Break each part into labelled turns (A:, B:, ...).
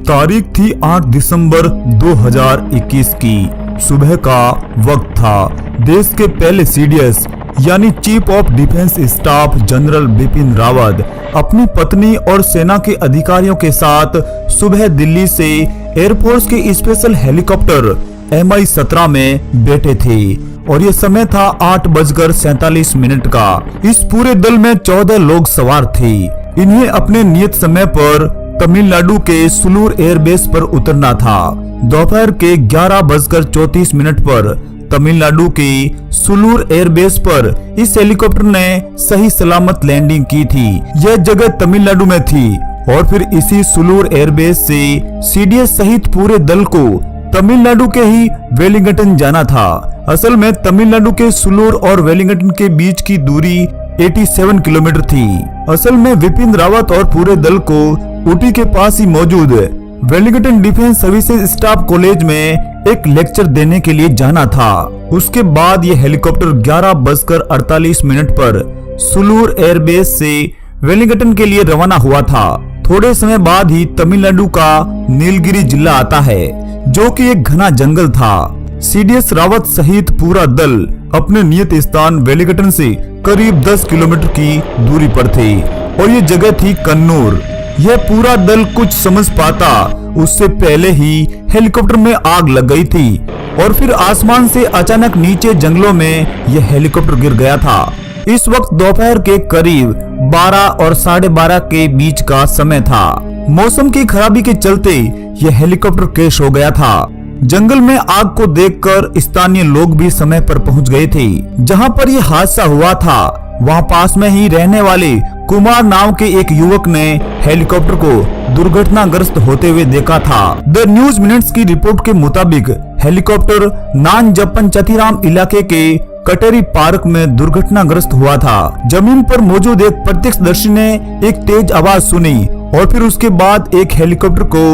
A: तारीख थी 8 दिसंबर 2021 की। सुबह का वक्त था। देश के पहले सीडीएस यानी chief of defence staff general Bipin Rawat अपनी पत्नी और सेना के अधिकारियों के साथ सुबह दिल्ली से एयरफोर्स के स्पेशल हेलीकॉप्टर Mi-17 में बैठे थे और ये समय था 8:47 का। इस पूरे दल में 14 लोग सवार थे। इन्हें अपने नियत समय पर तमिलनाडु के सुलूर एयरबेस पर उतरना था। दोपहर के 11:34 पर तमिलनाडु के सुलूर एयरबेस पर इस हेलीकॉप्टर ने सही सलामत लैंडिंग की थी। यह जगह तमिलनाडु में थी और फिर इसी सुलूर एयरबेस से सीडीएस सहित पूरे दल को तमिलनाडु के ही वेलिंगटन जाना था। असल में तमिलनाडु के सुलूर और वेलिंगटन के बीच की दूरी 87 किलोमीटर थी। असल में बिपिन रावत और पूरे दल को ऊटी के पास ही मौजूद Wellington defence services staff college में एक लेक्चर देने के लिए जाना था। उसके बाद ये हेलीकॉप्टर 11:48 पर सुलूर एयरबेस से वेलिंगटन के लिए रवाना हुआ था। थोड़े समय बाद ही तमिलनाडु का नीलगिरी जिला आता है, जो कि एक घना जंगल था। सीडीएस रावत सहित पूरा दल अपने नियत स्थान वेलिंगटन से करीब 10 किलोमीटर की दूरी पर थे और ये जगह थी कन्नूर। यह पूरा दल कुछ समझ पाता उससे पहले ही हेलीकॉप्टर में आग लग गई थी और फिर आसमान से अचानक नीचे जंगलों में यह हेलीकॉप्टर गिर गया था। इस वक्त दोपहर के करीब 12 और 12:30 के बीच का समय था। मौसम की खराबी के चलते यह हेलीकॉप्टर क्रैश हो गया था। जंगल में आग को देखकर स्थानीय लोग भी समय पर पहुंच गए थे। जहां पर यह हादसा हुआ था वहां पास में ही रहने वाले कुमार नाम के एक युवक ने हेलीकॉप्टर को दुर्घटनाग्रस्त होते हुए देखा था। द न्यूज मिनट्स की रिपोर्ट के मुताबिक हेलीकॉप्टर नानजप्पन चथिराम इलाके के कटेरी पार्क में दुर्घटनाग्रस्त हुआ था। जमीन पर मौजूद एक प्रत्यक्षदर्शी ने एक तेज आवाज सुनी और फिर उसके बाद एक हेलीकॉप्टर को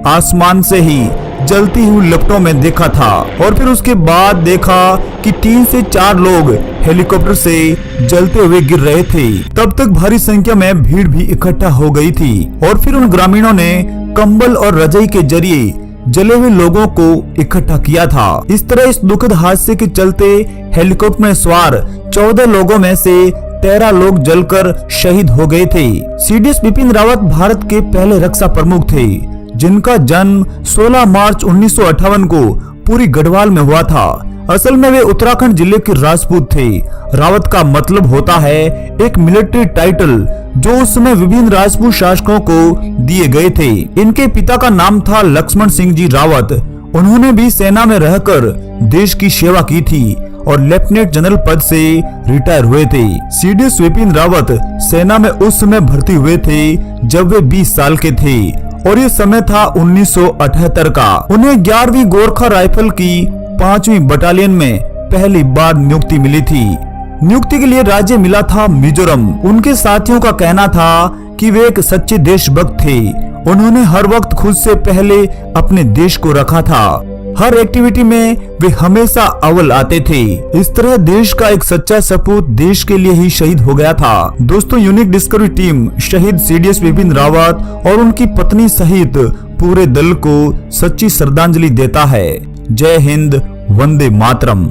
A: आसमान से ही जलती हुई लपटों में देखा था और फिर उसके बाद देखा कि 3 से 4 लोग हेलीकॉप्टर से जलते हुए गिर रहे थे। तब तक भारी संख्या में भीड़ भी इकट्ठा हो गई थी और फिर उन ग्रामीणों ने कंबल और रजाई के जरिए जले हुए लोगों को इकट्ठा किया था। इस तरह इस दुखद हादसे के चलते हेलीकॉप्टर में सवार 14 लोगों में से 13 लोग जलकर शहीद हो गए थे। सीडीएस बिपिन रावत भारत के पहले रक्षा प्रमुख थे, जिनका जन्म 16 मार्च 1958 को पूरी गढ़वाल में हुआ था। असल में वे उत्तराखंड जिले के राजपूत थे। रावत का मतलब होता है एक मिलिट्री टाइटल जो उस समय विभिन्न राजपूत शासकों को दिए गए थे। इनके पिता का नाम था लक्ष्मण सिंह जी रावत। उन्होंने भी सेना में रहकर देश की सेवा की थी और लेफ्टिनेंट जनरल पद से रिटायर हुए थे। सीडीएस बिपिन रावत सेना में उस समय भर्ती हुए थे जब वे 20 साल के थे और ये समय था 1978 का। उन्हें 11वीं गोरखा राइफल की 5वीं बटालियन में पहली बार नियुक्ति मिली थी। नियुक्ति के लिए राज्य मिला था मिजोरम। उनके साथियों का कहना था कि वे एक सच्चे देशभक्त थे। उन्होंने हर वक्त खुद से पहले अपने देश को रखा था। हर एक्टिविटी में वे हमेशा अव्वल आते थे। इस तरह देश का एक सच्चा सपूत देश के लिए ही शहीद हो गया था। दोस्तों, यूनिक डिस्कवरी टीम शहीद सीडीएस बिपिन रावत और उनकी पत्नी सहित पूरे दल को सच्ची श्रद्धांजलि देता है। जय हिंद, वंदे मातरम।